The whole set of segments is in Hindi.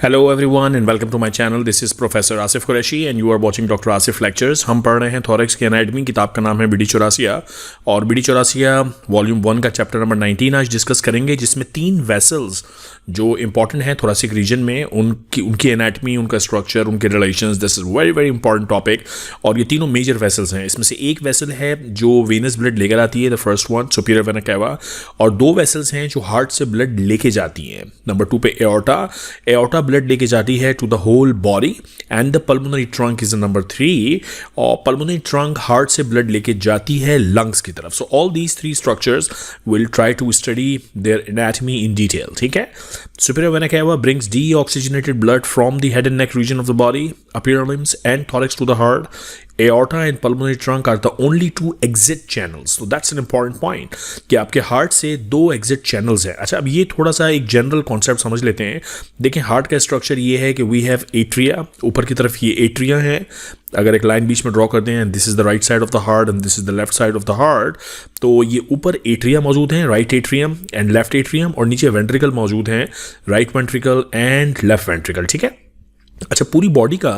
Hello everyone and welcome to my channel. This is professor Asif Qureshi and you are watching doctor Asif lectures. हम पढ़ रहे हैं थोरैक्स की एनाटॉमी। किताब का नाम है बीडी चौरासिया और बीडी चौरासिया वॉल्यूम 1 का चैप्टर नंबर 19 आज डिस्कस करेंगे, जिसमें 3 वेसल्स जो इंपॉर्टेंट हैं थोरैसिक रीजन में, उनकी एनाटॉमी, उनका स्ट्रक्चर, उनके relations. This is very very important topic और ये तीनों मेजर वेसल्स हैं। इसमें से एक वेसल है जो वेनस ब्लड लेकर आती है, the first one superior vena cava, और 2 वेसल्स हैं जो हार्ट से ब्लड लेके जाती हैं। नंबर 2 पे एओर्टा ब्लड लेके जाती है to the whole body and the pulmonary trunk is number 3, और पल्मोनरी ट्रंक हार्ट से ब्लड लेके जाती है लंग्स की तरफ। So all these 3 structures will try to study their anatomy in detail. ठीक है। Superior vena cava brings deoxygenated blood from the head and neck region of the body, upper limbs and thorax to the heart. Aorta and pulmonary trunk are the only 2 exit channels. So that's an important point कि आपके हार्ट से 2 exit channels है। अच्छा, अब ये थोड़ा सा एक जनरल कॉन्सेप्ट समझ लेते हैं। देखें, हार्ट का स्ट्रक्चर ये है कि वी हैव एट्रिया, ऊपर की तरफ ये एट्रिया है। अगर एक लाइन बीच में ड्रॉ कर दें, this is the right side of the heart and this is the left side of the heart, तो ये ऊपर एट्रिया मौजूद हैं, right atrium and left atrium, और नीचे वेंट्रिकल मौजूद हैं, right ventricle and left ventricle. ठीक है। अच्छा, पूरी बॉडी का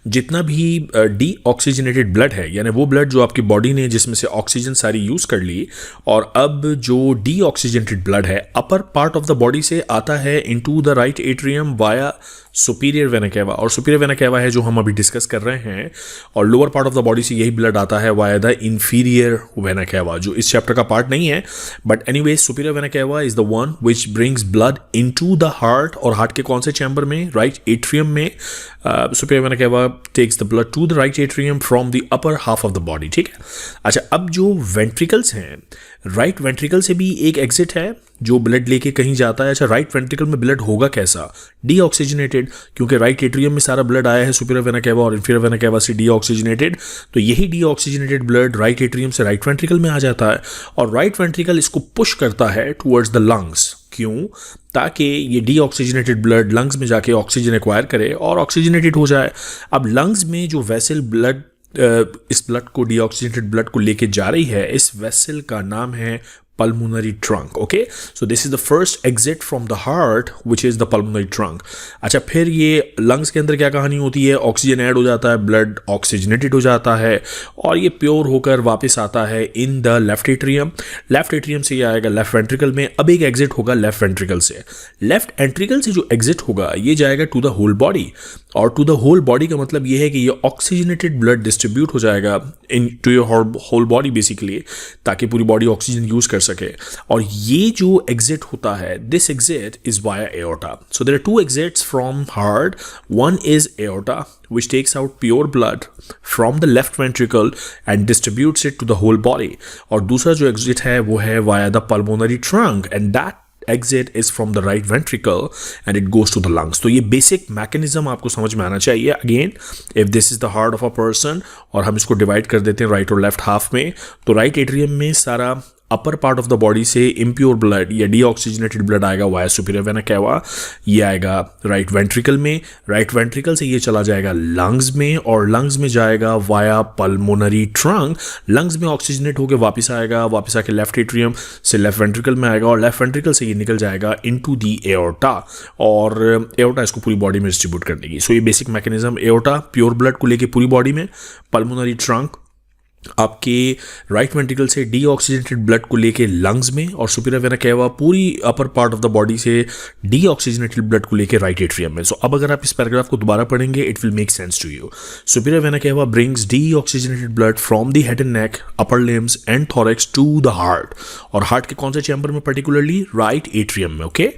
जितना भी डीऑक्सीजनेटेड ब्लड है, यानी वो ब्लड जो आपकी बॉडी ने जिसमें से ऑक्सीजन सारी यूज़ कर ली, और अब जो डीऑक्सीजनेटेड ब्लड है अपर पार्ट ऑफ द बॉडी से आता है into the right atrium via superior vena cava, और सुपीरियर वेना कैवा है जो हम अभी डिस्कस कर रहे हैं, और lower part of the body से यही ब्लड आता है via the inferior vena cava, जो इस चैप्टर का पार्ट नहीं है। But anyway, superior vena cava is the one which brings blood into the heart, और हार्ट के कौन से चैम्बर में? राइट एट्रियम में। Superior vena cava takes the blood to the right atrium from the upper half of the body. ठीक है। अच्छा, अब जो वेंट्रिकल्स हैं, राइट वेंट्रिकल से भी एक एग्जिट है जो ब्लड लेके कहीं जाता है। अच्छा, राइट वेंट्रिकल में ब्लड होगा कैसा? डीऑक्सीजनेटेड, क्योंकि राइट एट्रियम में सारा ब्लड आया है सुपीरियर वेना कैवा और इंफीरियर वेना कैवा से डीऑक्सीजनेटेड, तो यही डीऑक्सीजनेटेड ब्लड राइट एट्रियम से राइट वेंट्रिकल में आ जाता है, और राइट वेंट्रिकल इसको पुश करता है टुवर्ड्स द लंग्स। क्यों? ताकि ये डीऑक्सीजनेटेड ब्लड लंग्स में जाके ऑक्सीजन एक्वायर करे और ऑक्सीजनेटेड हो जाए। अब लंग्स में जो वेसल ब्लड इस ब्लड को, डीऑक्सीजनेटेड ब्लड को लेके जा रही है, इस वेसल का नाम है pulmonary trunk. Okay, so this is the first exit from the heart, which is the pulmonary trunk. अच्छा, फिर ये लंग्स के अंदर क्या कहानी होती है? ऑक्सीजन ऐड हो जाता है, ब्लड ऑक्सीजनेटेड हो जाता है, और ये प्योर होकर वापस आता है in the left atrium. Left atrium से ये आएगा लेफ्ट वेंट्रिकल में। अब एक एग्जिट होगा लेफ्ट वेंट्रिकल से। लेफ्ट वेंट्रिकल से जो एग्जिट होगा ये जाएगा टू द होल बॉडी, और टू द होल बॉडी का मतलब ये है कि ये ऑक्सीजनेटेड ब्लड डिस्ट्रीब्यूट हो जाएगा into your whole body basically, ताकि पूरी बॉडी ऑक्सीजन यूज कर सके। और ये जो एग्जिट होता है, this exit is via aorta. So there are 2 exits from heart. One is aorta which takes out pure blood from the left ventricle and distributes it to the whole body, और दूसरा जो एग्जिट है वो है via the pulmonary trunk, and that exit is from the right ventricle and it goes to the lungs. तो ये बेसिक मैकेनिज्म आपको समझ में आना चाहिए। Again, if this is the heart of a person और हम इसको डिवाइड कर देते हैं राइट और लेफ्ट हाफ में, तो राइट एट्रियम में सारा अपर पार्ट ऑफ द बॉडी से इम्प्योर ब्लड या डीऑक्सीजनेटेड ब्लड आएगा वाया सुपीरियर वेना कैवा, ये आएगा राइट वेंट्रिकल में। राइट वेंट्रिकल से ये चला जाएगा लंग्स में, और लंग्स में जाएगा वाया पल्मोनरी ट्रंक। लंग्स में ऑक्सीजनेट होकर वापस आएगा, वापस आके लेफ्ट एट्रियम से लेफ्ट वेंट्रिकल में आएगा, और लेफ्ट वेंट्रिकल से ये निकल जाएगा इनटू दी एओर्टा, और एओर्टा इसको पूरी बॉडी में डिस्ट्रीब्यूट कर देगी। सो ये basic mechanism, aorta pure blood को लेके पूरी बॉडी में, पल्मोनरी ट्रंक आपके राइट वेंट्रिकल से डीऑक्सीजनेटेड ब्लड को लेके लंग्स में, और सुपीरियर वेना कैवा पूरी अपर पार्ट ऑफ द बॉडी से डीऑक्सीजनेटेड ब्लड को लेके राइट एट्रियम में। सो अब अगर आप इस पैराग्राफ को दोबारा पढ़ेंगे, it will make sense to you. Superior vena cava brings deoxygenated blood from the head and neck, upper limbs and thorax to the heart, और हार्ट के कौन से चैम्बर में? पर्टिकुलरली राइट एट्रियम में। Okay.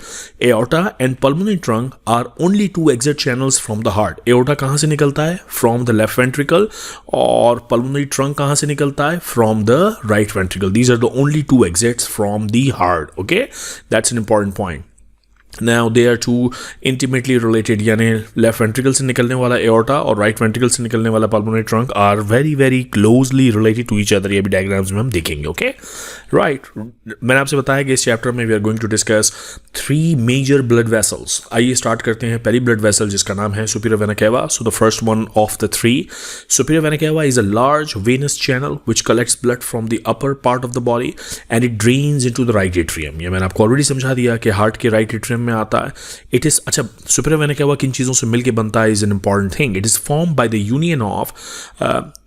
Aorta and pulmonary trunk are only 2 exit channels from the heart. Aorta कहाँ से निकलता है? फ्रॉम द लेफ्ट वेंट्रिकल, और पल्मोनरी ट्रंक कहाँ से निकलता है? From the right ventricle. These are the only 2 exits from the heart. Okay, that's an important point. Now they are 2 intimately related, यानी लेफ्ट वेंट्रिकल से निकलने वाला एओर्टा और राइट वेंट्रिकल से निकलने वाला pulmonary trunk are very very closely related to each other. ये भी डायग्राम्स में हम देखेंगे। Okay, right. मैंने आपसे बताया कि इस चैप्टर में we are going to discuss 3 major blood vessels. आइए स्टार्ट करते हैं पहली ब्लड वेसल जिसका नाम है superior vena cava. So the first one of the 3, superior vena cava is a large venous channel which collects blood from the upper part of the body and it drains into the right atrium. ये मैंने आपको ऑलरेडी समझा दिया कि हार्ट के राइट एट्रियम में आता है. इट इज़ अच्छा सुपीरियर वेना केवा किन चीज़ों से मिलके बनता है is an important thing. It is form by the union of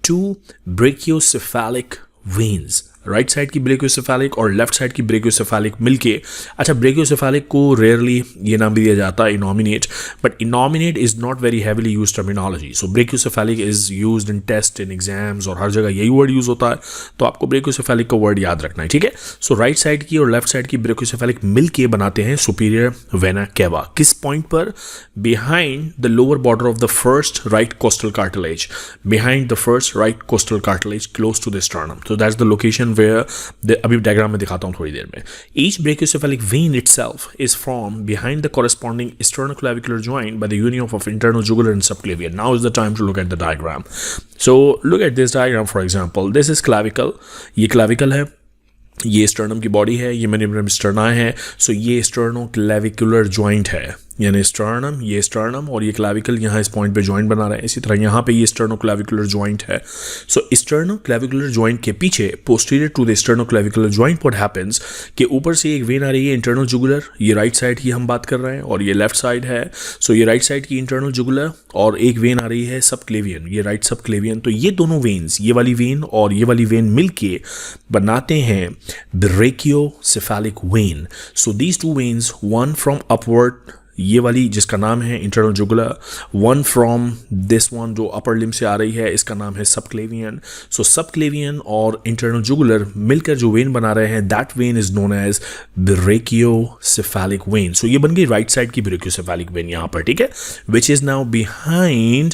two brachiocephalic veins. Right side की ब्रेकियोसेफेलिक और लेफ्ट साइड की ब्रेकियोसेफेलिक मिलके. अच्छा ब्रेकियोसेफेलिक को रेयरली ये नाम भी दिया जाता है innominate, but innominate is not very heavily use terminology. So brachiocephalic is used in test, in exams और हर जगह यही वर्ड यूज़ होता है. तो आपको ब्रेकियोसेफेलिक का वर्ड याद रखना है, ठीक है. सो राइट साइड की और लेफ्ट साइड की ब्रेकियोसेफेलिक मिलके बनाते हैं सुपीरियर वेना केवा. किस पॉइंट पर? Behind the lower border of the first right costal cartilage. Behind the first right costal cartilage close to the sternum. So that's the location where अभी डायग्राम में दिखाता हूं थोड़ी देर में. Each brachiocephalic vein itself is formed behind the corresponding sternoclavicular joint by the union of internal jugular and subclavian. Now is the time to look at the diagram. So look at this diagram for example. This is clavicle. ये clavicle है, ये स्टर्नम की बॉडी है, ये मेनिब्रम स्टर्ना है. सो ये स्टर्नोक्लेविकुलर जॉइंट है, यानी स्टर्नम, ये स्टर्नम और ये क्लाविकल यहाँ इस पॉइंट पे जॉइंट बना रहा है. इसी तरह यहाँ पे ये स्टर्नोक्लेविकुलर जॉइंट है. सो स्टर्नोक्लेविकुलर जॉइंट के पीछे posterior to the sternoclavicular joint what happens कि ऊपर से एक वेन आ रही है इंटरनल जुगुलर. ये राइट साइड की हम बात कर रहे हैं और ये लेफ्ट साइड है. सो ये राइट साइड की इंटरनल जुगुलर और एक वेन आ रही है सबक्लेवियन, ये राइट सबक्लेवियन. तो ये दोनों वेन्स, ये वाली वेन और ये वाली वेन मिलके बनाते हैं brachiocephalic vein. So these two veins, one from upward, ये वाली जिसका नाम है internal jugular, one from this one जो अपर लिम से आ रही है इसका नाम है सबक्लेवियन. सो सबक्लेवियन और इंटरनल जुगुलर मिलकर जो वेन बना रहे हैं that vein is known as brachiocephalic vein. So ये बन गई राइट साइड की ब्रेकियोसेफेलिक वेन यहाँ पर, ठीक है, which is now behind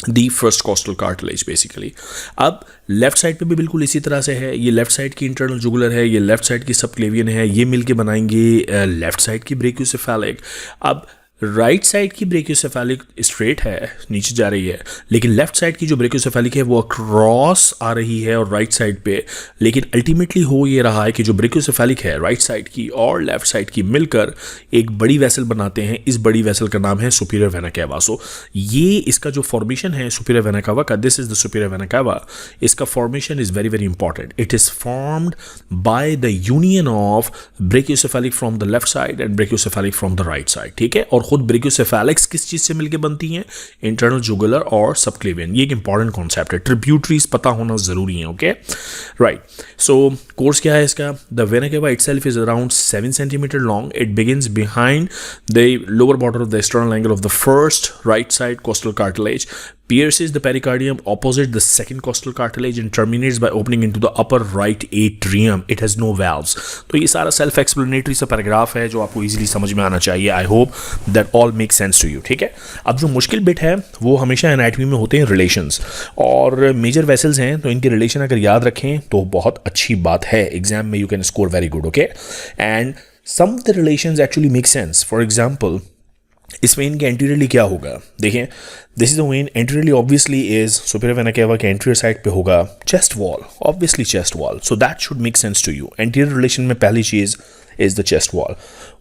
the first costal cartilage basically. अब लेफ्ट साइड पे भी बिल्कुल इसी तरह से है. ये लेफ्ट साइड की इंटरनल जुगुलर है, ये लेफ्ट साइड की सबक्लेवियन है, ये मिलके बनाएंगे लेफ्ट साइड की ब्रेकियोसेफेलिक. अब राइट साइड की ब्रेकियोसेफेलिक स्ट्रेट है, नीचे जा रही है, लेकिन लेफ्ट साइड की जो ब्रेकियोसेफेलिक है वो अक्रॉस आ रही है और राइट साइड पे. लेकिन अल्टीमेटली हो ये रहा है कि जो ब्रेकियोसेफेलिक है राइट साइड की और लेफ्ट साइड की मिलकर एक बड़ी वेसल बनाते हैं. इस बड़ी वेसल का नाम है सुपीरियर वेना केवा. सो ये इसका जो फॉर्मेशन है सुपीरियर वेना केवा का, this is the superior vena cava. इसका formation is very very important. It is formed by the union of brachiocephalic from the left side and brachiocephalic from the right side, ठीक है. और खुद ब्रेकियोसेफेलिक्स किस चीज से मिलकर बनती हैं? इंटरनल जुगुलर और सबक्लेवियन. ये एक इंपॉर्टेंट कॉन्सेप्ट है, ट्रिब्यूटरीज पता होना जरूरी है. Okay right. सो कोर्स क्या है इसका? The vena cava itself is around 7 centimetre long. It begins behind the lower border of the external angle of the first right side costal cartilage, pierces the pericardium opposite the second costal cartilage and terminates by opening into the upper right atrium. It has no valves. तो ये सारा सेल्फ एक्सप्लेनेटरी सा पैराग्राफ है जो आपको इजीली समझ में आना चाहिए. I hope that all make sense to you, ठीक है. अब जो मुश्किल बिट है वो हमेशा एनाटॉमी में होते हैं रिलेशंस, और मेजर वेसल्स हैं तो इनके रिलेशन अगर याद रखें तो बहुत अच्छी बात है. एग्जाम में you can score very good. Okay, and some of the relations actually make sense. For example इस वेन के एंटीरियरली क्या होगा? देखें, this is the vein. Anteriorly obviously is superior vena cava के एंटीरियर साइड पे होगा chest wall, obviously chest wall. So that should make sense to you. Anterior relation में पहली चीज is the chest wall.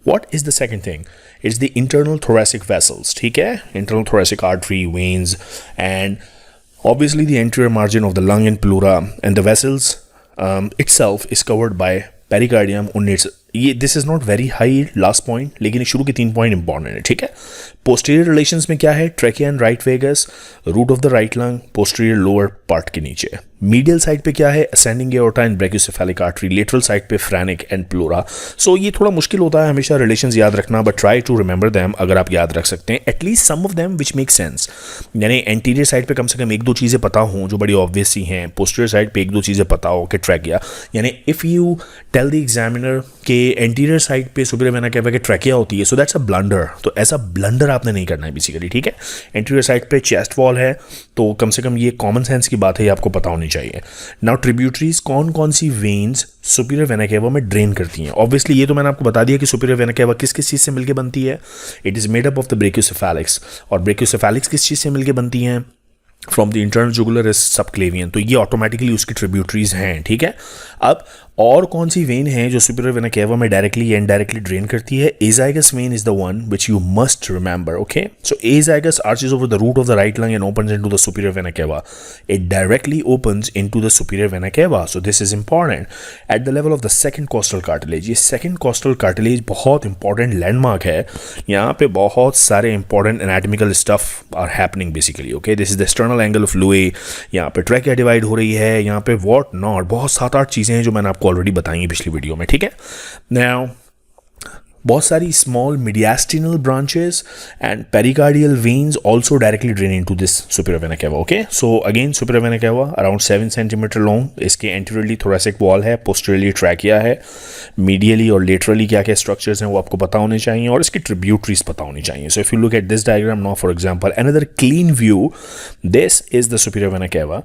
What is the second thing? It's the internal thoracic vessels, ठीक है, internal thoracic artery, veins, and obviously the anterior margin of the lung and pleura, and the vessels itself is covered by pericardium on its. ये this is not very high last point, लेकिन शुरू के 3 पॉइंट इंपॉर्टेंट है, ठीक है. पोस्टीरियर रिलेशंस में क्या है? Trachea and right vagus, root of the right lung, posterior lower part के नीचे. मीडियल साइड पे क्या है? Ascending aorta and brachiocephalic artery. Lateral side पे फ्रैनिक एंड प्लूरा. सो ये थोड़ा मुश्किल होता है हमेशा रिलेशंस याद रखना, but try to remember them. अगर आप याद रख सकते हैं at least some of them which make sense, यानी एंटीरियर साइड पे कम से कम 1-2 चीज़ें पता हों जो बड़ी ऑब्वियस सी हैं. पोस्टीरियर साइड पे 1-2 चीज़ें पता हो कि ट्रैकिया, यानी if you tell the examiner के एंटीरियर साइड पे सुपीरियर वेना केवा के ट्रैकिया होती है, सो दैट्स अ ब्लंडर. तो ऐसा ब्लंडर आपने नहीं करना है बेसिकली, ठीक है. एंटीरियर साइड पे चेस्ट वॉल है तो कम से कम ये कॉमन सेंस की बात है, ये आपको पता होनी चाहिए. नाउ ट्रिब्यूटरीज, कौन कौन सी वेन्स सुपीरियर वेना केवा में ड्रेन करती हैं? ऑब्वियसली ये तो मैंने आपको बता दिया कि सुपीरियर वेना केवा किस किस चीज़ से मिलकर बनती है. It is made up of the brachiocephalics, और ब्रेकियोसेफेलिक्स किस चीज़ से मिलकर बनती हैं? From the internal jugular is subclavian. तो ये ऑटोमेटिकली उसकी ट्रिब्यूटरीज हैं, ठीक है. अब और कौन सी वेन है जो सुपीरियर वेना केवा में डायरेक्टली या इनडायरेक्टली ड्रेन करती है? Azygos vein is the one which you must remember. Okay, so azygos arches over the root of the right lung and opens into the superior vena cava. It directly opens into the superior vena cava. So this is important. At the level of the second costal cartilage, ये second costal cartilage बहुत important landmark है. यहाँ पे बहुत सारे important anatomical stuff are happening basically. Okay, this is the external angle of Louis. यहाँ पे trachea divide हो रही है, यहाँ पे what not, बहुत 7-8 चीज़ें हैं जो मैंने आपको ऑलरेडी बताई पिछली वीडियो में. ठीक है, नाउ बहुत सारी small mediastinal branches and pericardial veins also directly drain into this superior vena केवा. Okay, so again superior vena केवा अराउंड 7 सेंटीमीटर लॉन्ग. इसके एंटीरियरली थोरेसिक वॉल है, पोस्टीरियरली ट्रैकिया है, मीडियली और लेटरली क्या क्या स्ट्रक्चर्स हैं वो आपको पता होने चाहिए और इसकी ट्रिब्यूटरीज पता होनी चाहिए. So if you look at this diagram now for example, another clean view, this is the superior vena केवा.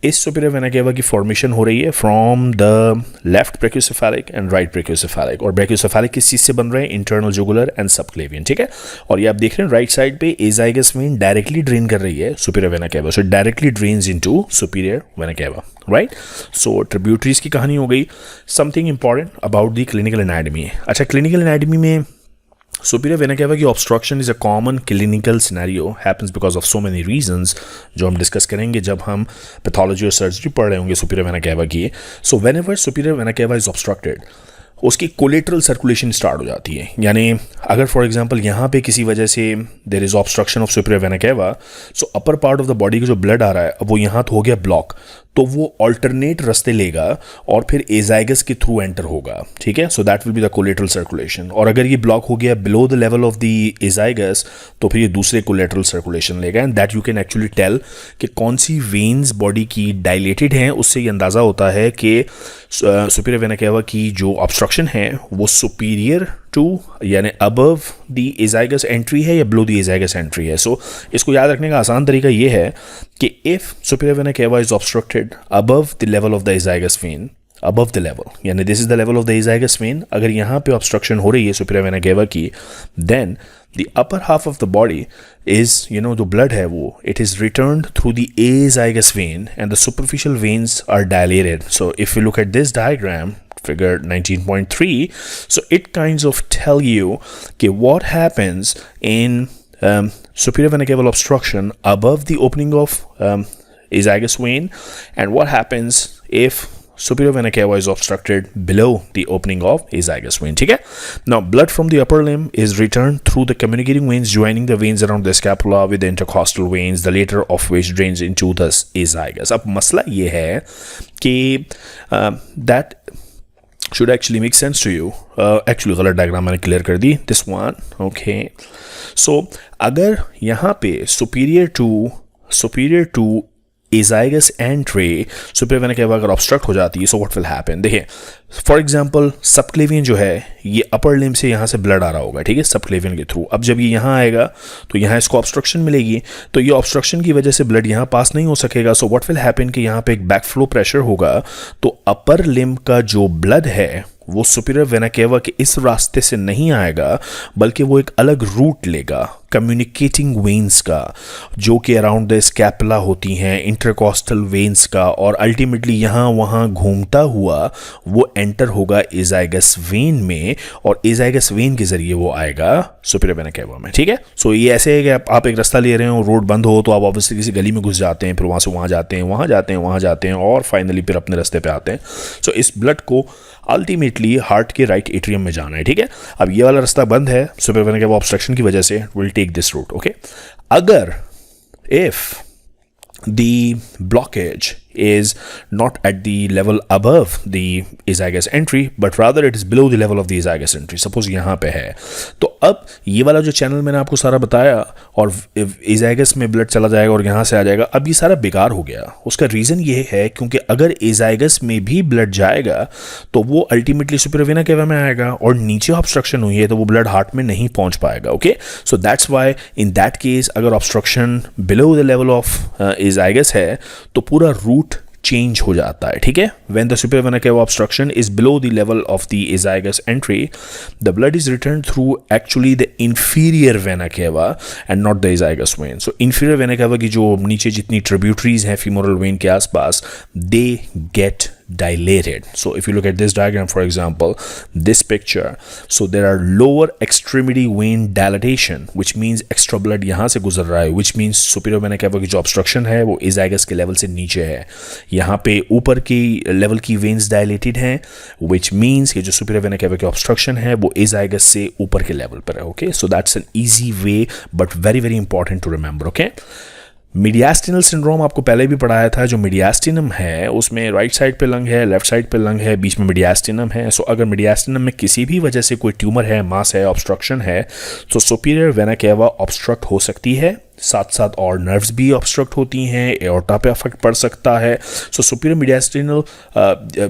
इस सुपीरियर वेना केवा की फॉर्मेशन हो रही है from the left brachiocephalic and right brachiocephalic. और ब्रैकियोसेफेलिक किस चीज से बन रहे हैं? Internal jugular and subclavian. ठीक है, और ये आप देख रहे हैं राइट साइड पे एजाइगस वेन डायरेक्टली ड्रेन कर रही है superior vena cava. So directly drains into superior vena cava. Right, so tributaries की कहानी हो गई. Something important about the clinical anatomy. अच्छा, क्लिनिकल एनाटमी में superior vena cava की obstruction is a common clinical scenario, happens because of so many reasons जो हम डिस्कस करेंगे जब हम पैथोलॉजी और सर्जरी पढ़ रहे होंगे superior vena cava की. So whenever superior vena cava is obstructed, उसकी कोलेटरल सर्कुलेशन स्टार्ट हो जाती है. यानी अगर फॉर एग्जांपल यहाँ पे किसी वजह से there is obstruction of superior vena cava, so upper part of the body का जो ब्लड आ रहा है अब वो यहाँ तो हो गया ब्लॉक, तो वो ऑल्टरनेट रास्ते लेगा और फिर एजाइगस के थ्रू एंटर होगा. ठीक है, so that will be the collateral circulation. और अगर ये ब्लॉक हो गया below the level of the azygos तो फिर ये दूसरे कोलेटरल सर्कुलेशन लेगा. And that you can actually tell कि कौन सी वेन्स बॉडी की डायलेटेड हैं. उससे ये अंदाज़ा होता है कि सुपीरियर वेना केवा की जो ऑब्स्ट्रक्शन है वो सुपीरियर टू यानी अबव द एजाइगस एंट्री है या बिलो द एजाइगस एंट्री है. सो इसको याद रखने का आसान तरीका ये है कि if superior vena cava is obstructed above the level of the azagus vein, above the level, यानी this is the level of the azagus vein, अगर यहाँ पे obstruction हो रही है superior vena cava की, then the upper half of the body is, जो blood है वो, it is returned through the azagus vein and the superficial veins are dilated. So if you look at this diagram, figure 19.3, so it kinds of tell you what happens in superior vena caval obstruction above the opening of azagus vein and what happens if superior vena cava is obstructed below the opening of azagus vein. ठीक है, now blood from the upper limb is returned through the communicating veins joining the veins around the scapula with the intercostal veins, the later of which drains into the azagus. अब मसला ये है कि that should actually make sense to you. Actually गलत डायग्राम मैंने क्लियर कर दी. This one, okay. So अगर यहाँ पे superior to azygos entry superior vena केवा अगर ऑब्स्ट्रक्ट हो जाती है, सो व्हाट विल हैपन? देखिए फॉर एग्जांपल सबक्लेवियन जो है ये अपर लिम्ब से यहाँ से ब्लड आ रहा होगा. ठीक है, सबक्लेवियन के थ्रू. अब जब ये यहाँ आएगा तो यहाँ इसको ऑब्स्ट्रक्शन मिलेगी, तो ये ऑब्स्ट्रक्शन की वजह से ब्लड यहाँ पास नहीं हो सकेगा. सो व्हाट विल हैपन कि यहाँ पे एक बैक फ्लो प्रेशर होगा, तो अपर लिम्ब का जो ब्लड है वो सुपीरियर वेना केवा के इस रास्ते से नहीं आएगा, बल्कि वो एक अलग रूट लेगा कम्युनिकेटिंग वेन्स का, जो कि अराउंड द स्कैपुला होती हैं, इंटरकॉस्टल वेन्स का, और अल्टीमेटली यहाँ वहाँ घूमता हुआ वो एंटर होगा एजाइगस वेन में, और एजाइगस वेन के जरिए वो आएगा सुपीरियर वेना केवा में. ठीक है, सो ये ऐसे है कि आप एक रास्ता ले रहे हो, रोड बंद हो तो आप ऑब्वियसली किसी गली में घुस जाते हैं, फिर वहाँ से वहाँ जाते हैं, वहाँ जाते हैं, वहाँ जाते हैं, और फाइनली फिर अपने रास्ते पे आते हैं. सो इस ब्लड को अल्टीमेटली हार्ट के राइट एट्रियम में जाना है. ठीक है, अब ये वाला रास्ता बंद है सुपीरियर वेना केवा ऑब्स्ट्रक्शन की वजह से, will take this route. Okay, अगर if the blockage is not at the level above the azagus entry but rather it is below the level of the azagus entry, suppose यहाँ पे है, तो अब ये वाला जो चैनल मैंने आपको सारा बताया और एजाइगस में ब्लड चला जाएगा और यहाँ से आ जाएगा, अब ये सारा बेकार हो गया. उसका रीज़न ये है क्योंकि अगर एजाइगस में भी ब्लड जाएगा तो वो अल्टीमेटली सुपीरियर वेना केवा में आएगा, और नीचे ऑब्स्ट्रक्शन हुई है तो वो ब्लड हार्ट में नहीं पहुँच पाएगा. Okay, so that's why in that case अगर obstruction below the level of azygos है तो पूरा रूट चेंज हो जाता है. ठीक है, when the superior vena cava obstruction is below the level of the azagus entry, the blood is returned through actually the inferior vena cava and not the azagus vein. So inferior vena cava की जो नीचे जितनी tributaries हैं femoral vein के आसपास, they get dilated. So if you look at this diagram, for example, this picture, so there are lower extremity vein dilatation, which means extra blood यहाँ से गुजर रहा है, which means superior vena cava की जो obstruction है वो एजाइगस के लेवल से नीचे है. यहाँ पे ऊपर की लेवल की veins dilated हैं, which means ये जो superior vena cava की obstruction है वो एजाइगस से ऊपर के लेवल पर है. Okay, so that's an easy way but very very important to remember. Okay, mediastinal syndrome आपको पहले भी पढ़ाया था. जो मीडियास्टिनम है उसमें राइट साइड पे लंग है, लेफ्ट साइड पे लंग है, बीच में मीडियास्टिनम है. सो अगर मीडियास्टिनम में किसी भी वजह से कोई ट्यूमर है, मास है, ऑब्स्ट्रक्शन है, तो सुपीरियर वेना केवा ऑब्स्ट्रक्ट हो सकती है. साथ साथ और नर्व्स भी ऑब्स्ट्रक्ट होती हैं, एओर्टा पे अफेक्ट पड़ सकता है. So superior mediastinal,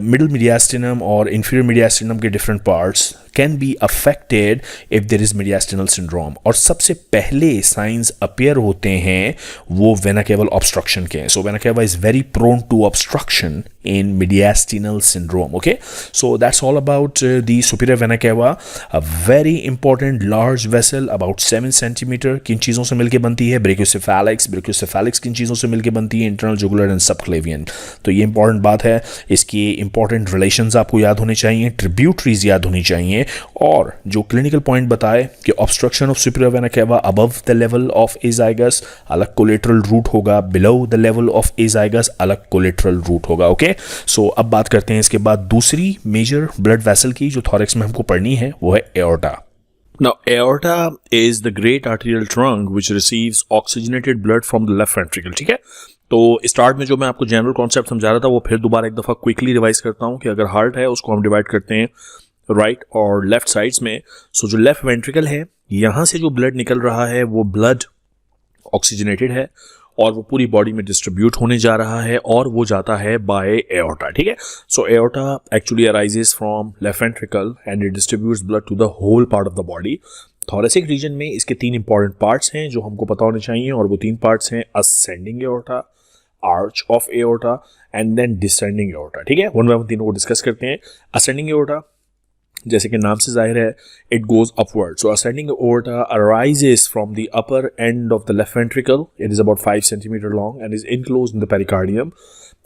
middle mediastinum और इंफीरियर मीडियास्टिनम के different parts can be affected if there is mediastinal syndrome. और सबसे पहले साइंस अपीयर होते हैं वो वेना केवल ऑब्स्ट्रक्शन के. So vena cava is very prone to obstruction in mediastinal syndrome. Okay, so that's all about the superior vena cava, a very important large vessel about 7 centimeter. किन चीज़ों से मिलके बनती है? ब्रेकियोसेफेलिक्स किन चीज़ों से मिलके बनती है? Internal jugular and subclavian. तो ये इंपॉर्टेंट बात है. इसकी इंपॉर्टेंट रिलेशंस आपको याद होने चाहिए, ट्रिब्यूटरीज याद होनी चाहिए, और जो क्लिनिकल पॉइंट बताए कि ऑब्स्ट्रक्शन ऑफ सुपीरियर वेना केवा above the level of azygos अलग कोलेटरल रूट होगा, below the level of azygos अलग कोलेटरल रूट होगा. ओके, सो अब बात करते हैं इसके बाद दूसरी मेजर ब्लड वेसल की जो थॉरेक्स में हमको पढ़नी है, वो है aorta. Now, aorta is the great arterial trunk which receives oxygenated blood from the left ventricle. ठीक है, तो स्टार्ट में जो मैं आपको जनरल कॉन्सेप्ट समझा रहा था वो फिर दोबारा एक दफ़ा क्विकली रिवाइज करता हूँ कि अगर हार्ट है उसको हम डिवाइड करते हैं राइट और लेफ्ट साइड्स में. सो जो लेफ्ट वेंट्रिकल है, यहाँ से जो ब्लड निकल रहा है वो ब्लड ऑक्सीजनेटेड है और वो पूरी बॉडी में डिस्ट्रीब्यूट होने जा रहा है और वो जाता है बाय एओर्टा. ठीक है, so aorta actually arises from left ventricle and it distributes blood to the whole part of the body. Thoracic region में इसके 3 इंपॉर्टेंट पार्ट्स हैं जो हमको पता होने चाहिए, और वो 3 पार्ट्स हैं ascending aorta, arch of aorta and then descending aorta. ठीक है, वन बाय वन तीनों को डिस्कस करते हैं. असेंडिंग एओर्टा जैसे कि नाम से जाहिर है, it goes upward. So ascending aorta arises from the upper end of the left ventricle. It is about 5 centimeter long and is enclosed in the pericardium.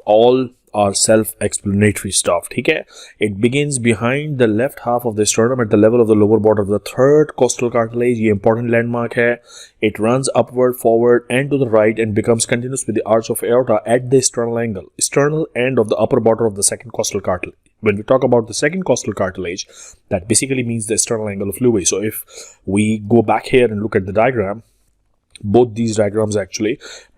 All are self-explanatory stuff. ठीक है, it begins behind the left half of the sternum at the level of the lower border of the third costal cartilage. ये important landmark है. It runs upward, forward, and to the right and becomes continuous with the arch of aorta at the sternal end of the upper border of the second costal cartilage. When we talk about the second costal cartilage, that basically means the sternal angle of Lewis. So if we go back here and look at the diagram, both these diagrams actually,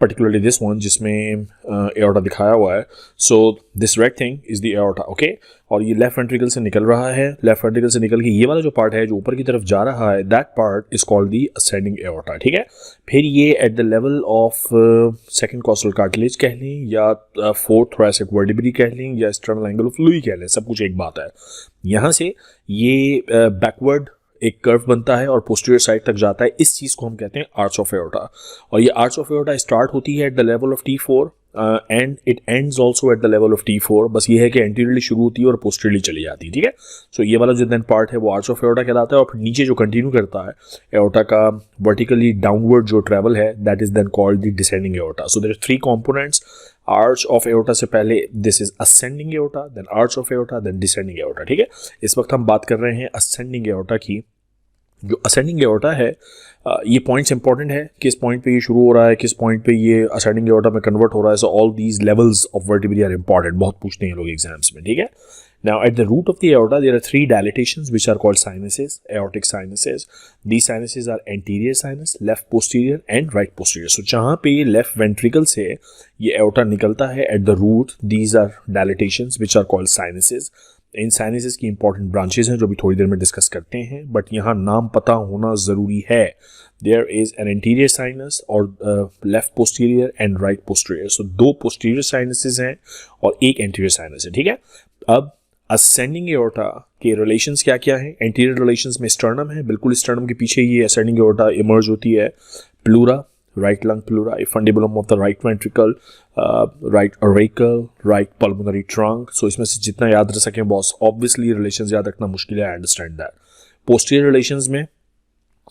particularly this one जिसमें aorta दिखाया हुआ है, so this red thing is the aorta. okay, और ये लेफ्ट वेंट्रिकल से निकल रहा है. लेफ्ट वेंट्रिकल से निकल के ये वाला जो पार्ट है जो ऊपर की तरफ जा रहा है, that part is called the ascending aorta. ठीक है, फिर ये at the level of second costal cartilage कह लें या fourth thoracic vertebrae कह लें या sternal angle of Lewis कह लें, सब कुछ एक बात है. यहाँ से ये बैकवर्ड एक कर्व बनता है और पोस्टीरियर साइड तक जाता है. इस चीज़ को हम कहते हैं आर्च ऑफ एओर्टा. और ये आर्च ऑफ एओर्टा स्टार्ट होती है at the level of T4 and it ends also at the level of T4. बस ये है कि एंटीरियरली शुरू होती है और पोस्टीरियरली चली जाती है. ठीक है, सो ये वाला जो देन पार्ट है वो आर्च ऑफ एओर्टा कहलाता है. और फिर नीचे जो कंटिन्यू करता है एओर्टा का वर्टिकली डाउनवर्ड जो ट्रैवल है, that is then called the descending aorta. So there are 3 components. Arch of aorta से पहले this is ascending aorta, then arch of aorta, then descending aorta. ठीक है, इस वक्त हम बात कर रहे हैं असेंडिंग एओर्टा की. जो असेंडिंग एओर्टा है, ये पॉइंट्स इंपॉर्टेंट है, किस पॉइंट पे ये शुरू हो रहा है, किस पॉइंट पे ये असेंडिंग एओर्टा में कन्वर्ट हो रहा है. So all these levels of vertebrae are important, बहुत पूछते हैं लोग एग्जाम्स में. ठीक है, now at the root of the aorta there are 3 dilatations which are called sinuses, aortic sinuses. These sinuses are anterior sinus, left posterior and right posterior. So जहाँ पे ये लेफ्ट वेंट्रिकल से ये एओर्टा निकलता है at the root, these are dilatations which are called sinuses. इन साइनसेस की इंपॉर्टेंट ब्रांचेस हैं जो भी थोड़ी देर में डिस्कस करते हैं, बट यहाँ नाम पता होना ज़रूरी है. There is an anterior sinus और left posterior and right posterior. So 2 posterior sinuses हैं और एक एंटीरियर साइनस है. ठीक है, अब असेंडिंग एओर्टा के रिलेशंस क्या क्या हैं. एंटीरियर रिलेशंस में स्टर्नम है, बिल्कुल स्टर्नम के पीछे ये असेंडिंग एओर्टा इमर्ज होती है. Pleura, right lung pleura, a fundibulum of the right ventricle, right auricle, right pulmonary trunk. So इसमें से जितना याद रख सकें बॉस. ऑब्वियसली रिलेशंस याद रखना मुश्किल है, I understand that. Posterior relations में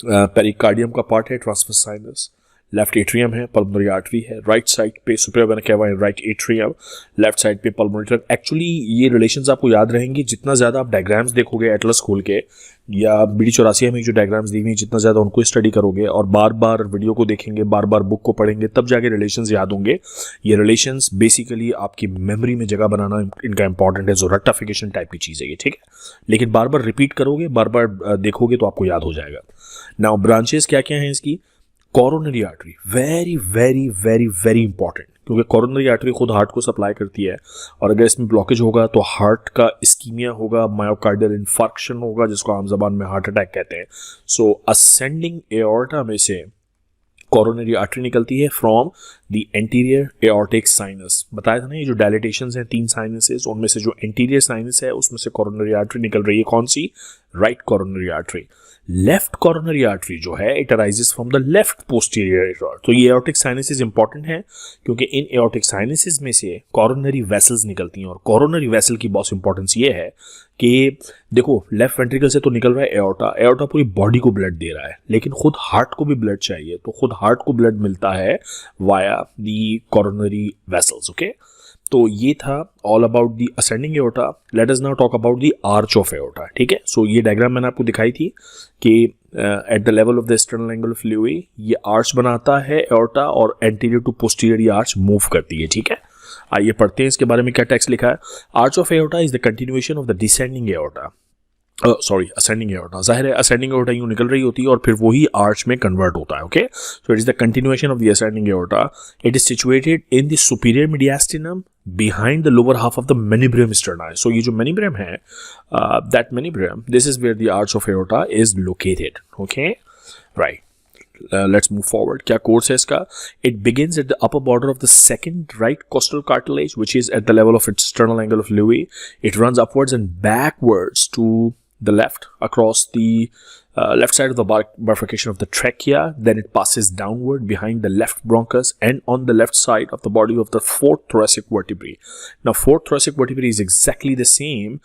पेरिकार्डियम का पार्ट है ट्रांसवर्स साइनस, लेफ्ट एट्रियम है, पल्मोनरी आर्टरी है, राइट साइड पे सुपीरियर वेना केवा है, राइट एट्रियम, लेफ्ट साइड पे पल्मोनरी ट्रंक। एक्चुअली ये रिलेशंस आपको याद रहेंगे जितना ज़्यादा आप डायग्राम्स देखोगे एटलस खोल के या BD84 में जो डायग्राम्स दी हुई, जितना ज़्यादा उनको स्टडी करोगे और बार बार वीडियो को देखेंगे, बार बार बुक को पढ़ेंगे, तब जाके रिलेशंस याद होंगे। ये रिलेशंस बेसिकली आपकी मेमोरी में जगह बनाना इनका इंपॉर्टेंट है, जो रट्टाफिकेशन टाइप की चीज़ है ये, ठीक है। लेकिन बार बार रिपीट करोगे, बार बार देखोगे तो आपको याद हो जाएगा। नाउ ब्रांचेस क्या क्या हैं इसकी? Coronary artery, very very very very important, क्योंकि कोरोनरी आर्टरी खुद हार्ट को सप्लाई करती है और अगर इसमें ब्लॉकेज होगा तो हार्ट का इस्कीमिया होगा, मायोकार्डियल इन्फार्क्शन होगा, जिसको आम जबान में हार्ट अटैक कहते हैं। सो असेंडिंग एओर्टा में से कोरोनरी आर्टरी निकलती है from the anterior aortic sinus. बताया था ना ये जो डायलिटेशंस हैं 3 साइनसेस, उनमें से जो एंटीरियर साइनस है उसमें से कोरोनरी आर्टरी निकल रही है। कौन सी? Right coronary artery. Left coronary artery जो है it arises from the left posterior aorta. तो ये एओर्टिक साइनसेस इंपॉर्टेंट है क्योंकि इन एओर्टिक साइनसेस में से कोरोनरी वेसल्स निकलती हैं और कोरोनरी वेसल की बहुत इंपॉर्टेंस ये है कि देखो लेफ्ट वेंट्रिकल से तो निकल रहा है एओर्टा, एओर्टा पूरी बॉडी को ब्लड दे रहा है, लेकिन खुद हार्ट को भी ब्लड चाहिए, तो खुद हार्ट को ब्लड मिलता है वाया दी कोरोनरी वेसल्स। ओके, तो ये था all about the ascending aorta. Let us now talk about the arch of aorta, ठीक है। सो ये डायग्राम मैंने आपको दिखाई थी कि at the level of the external angle of Louie ये आर्च बनाता है एओर्टा और एंटीरियर टू पोस्टीरियर ये आर्च मूव करती है, ठीक है। आइए पढ़ते हैं इसके बारे में क्या टेक्स्ट लिखा है। Arch of aorta is the continuation of the descending aorta, ascending aorta. जाहिर है असेंडिंग एओर्टा यूं निकल रही होती है और फिर वही आर्च में कन्वर्ट होता है। Okay, so it is the continuation of the ascending aorta. It is situated in the superior mediastinum behind the lower half of the manubrium sterni. So ये जो manubrium है, that manubrium, this is where the arch of aorta is located. Okay, right. Let's move forward. क्या course है इसका? It begins at the upper border of the second right costal cartilage, which is at the level of its external angle of Lewy. It runs upwards and backwards to the left across the left side of the bifurcation of the trachea. Then it passes downward behind the left bronchus and on the left side of the body of the fourth thoracic vertebrae. Now, fourth thoracic vertebrae is exactly the same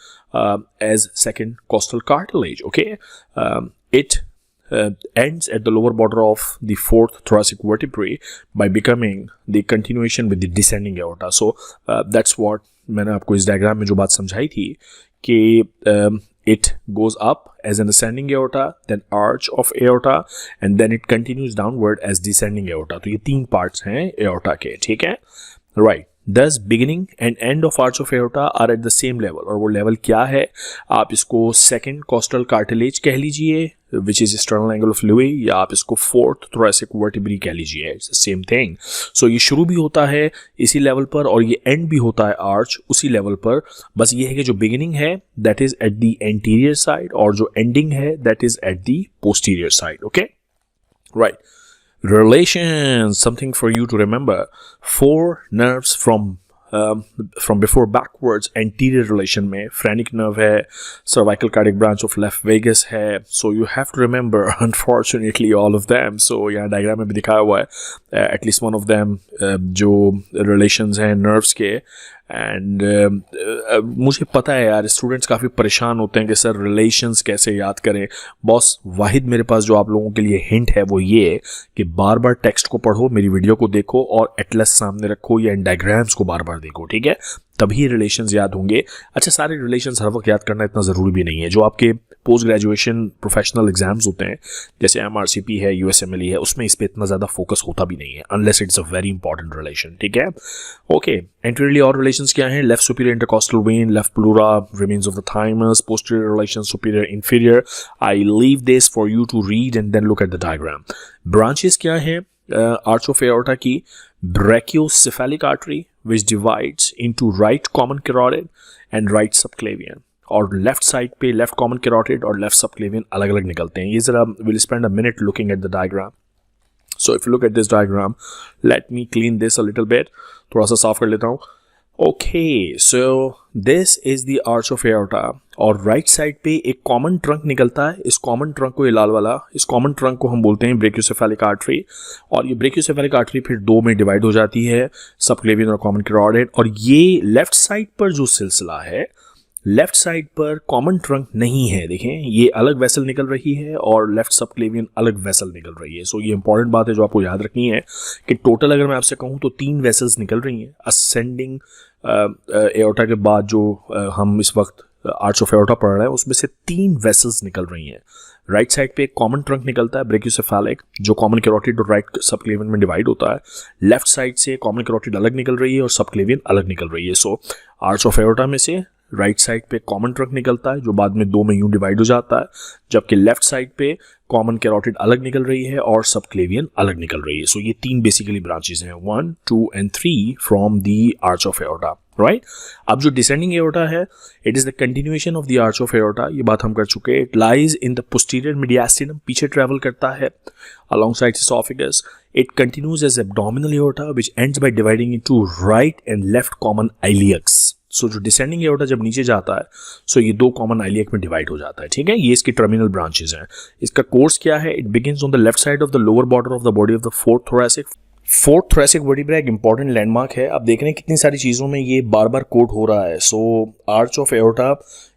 as second costal cartilage. Okay, it ends at the lower border of the fourth thoracic vertebrae by becoming the continuation with the descending aorta. So that's what मैंने आपको इस डायग्राम में जो बात समझाई थी कि it goes up as an ascending aorta, then arch of aorta, and then it continues downward as descending aorta. तो ये 3 parts हैं aorta के, ठीक है, right. Thus beginning and end of arch of aorta are at the same level, और वो level क्या है? आप इसको second costal cartilage कह लीजिए, which is external angle of Lewy, या आप इसको fourth thoracic vertebrae कह लीजिए, it's the same thing. So ये शुरू भी होता है इसी level पर और ये end भी होता है arch उसी level पर, बस ये है कि जो beginning है that is at the anterior side और जो ending है that is at the posterior side. Okay, right. Relations, something for you to remember. 4 nerves from before backwards anterior relation में phrenic nerve है, cervical cardiac branch of left vagus है, so you have to remember unfortunately all of them. So यहाँ diagram में भी दिखाया हुआ है at least one of them जो relations हैं nerves के। एंड मुझे पता है यार स्टूडेंट्स काफ़ी परेशान होते हैं कि सर रिलेशंस कैसे याद करें। बॉस वाहिद मेरे पास जो आप लोगों के लिए हिंट है वो ये कि बार बार टेक्स्ट को पढ़ो, मेरी वीडियो को देखो और एटलस सामने रखो या इन डायग्राम्स को बार बार देखो, ठीक है, तभी रिलेशंस याद होंगे। अच्छा, सारे रिलेशंस हर वक्त याद करना इतना ज़रूरी भी नहीं है। जो आपके पोस्ट ग्रेजुएशन प्रोफेशनल एग्जाम्स होते हैं जैसे MRCP है, USMLE है, उसमें इस पर इतना ज़्यादा फोकस होता भी नहीं है unless it's a very important relation, ठीक है। ओके, एंटीरियरली और रिलेशंस क्या हैं? Left superior intercostal vein, left pleura, remains of the thymus, posterior relation, superior inferior. I leave this for you to read and then look at the diagram. Branches क्या हैं आर्च ऑफ एओर्टा की? Brachiocephalic artery which divides into right common carotid and right subclavian, और लेफ्ट साइड पे लेफ्ट कॉमन कैरोटिड और लेफ्ट सबक्लेवियन अलग अलग निकलते हैं। ये जरा will spend a minute looking at the diagram. So if you look at this diagram, let me clean this a little bit, थोड़ा सा साफ कर लेता हूँ। Okay, so this is the arch of aorta और राइट साइड पे एक कॉमन ट्रंक निकलता है। इस कॉमन ट्रंक को, ये लाल वाला, इस कॉमन ट्रंक को हम बोलते हैं ब्रेकियोसेफेलिक आर्टरी, और ये ब्रेकियोसेफेलिक आर्टरी फिर 2 में डिवाइड हो जाती है, सबक्लेवियन और कॉमन कैरोटिड। और ये लेफ्ट साइड पर जो सिलसिला है, लेफ्ट साइड पर कॉमन ट्रंक नहीं है, देखें ये अलग वेसल निकल रही है और लेफ्ट सबक्लेवियन अलग वेसल निकल रही है। सो ये इंपॉर्टेंट बात है जो आपको याद रखनी है कि टोटल अगर मैं आपसे कहूँ तो 3 वेसल्स निकल रही हैं असेंडिंग एओर्टा के बाद। जो हम इस वक्त आर्च ऑफ एओर्टा पढ़ रहे हैं उसमें से 3 वेसल्स निकल रही हैं। राइट साइड पे एक कॉमन ट्रंक निकलता है ब्रेकियोसेफेलिक, जो कॉमन कैरोटिड और राइट सबक्लेवियन में डिवाइड होता है। लेफ्ट साइड से कॉमन कैरोटिड अलग निकल रही है और सबक्लेवियन अलग निकल रही है। सो आर्च ऑफ एओर्टा में से राइट साइड पे कॉमन ट्रंक निकलता है जो बाद में 2 में यूं डिवाइड हो जाता है, जबकि लेफ्ट साइड पे कॉमन कैरोटिड अलग निकल रही है और सबक्लेवियन अलग निकल रही है। सो ये 3 बेसिकली ब्रांचेस हैं, 1, 2 and 3 from the arch of aorta, right. अब जो डिसेंडिंग एओर्टा है, it is the continuation of the arch of aorta, ये बात हम कर चुके हैं। It lies in the posterior mediastinum, पीछे ट्रेवल करता है alongside esophagus. It continues as abdominal aorta which ends by dividing into right and left common iliacs. सो जो डिसेंडिंग एओर्टा जब नीचे जाता है सो ये 2 कॉमन आइलियक में डिवाइड हो जाता है, ठीक है। ये इसकी टर्मिनल ब्रांचेस हैं। इसका कोर्स क्या है? It begins on the left side of the lower border of the body of the fourth thoracic vertebra, एक इंपॉर्टेंट लैंडमार्क है। अब देख रहे हैं कितनी सारी चीज़ों में ये बार बार कोट हो रहा है। सो आर्च ऑफ एओर्टा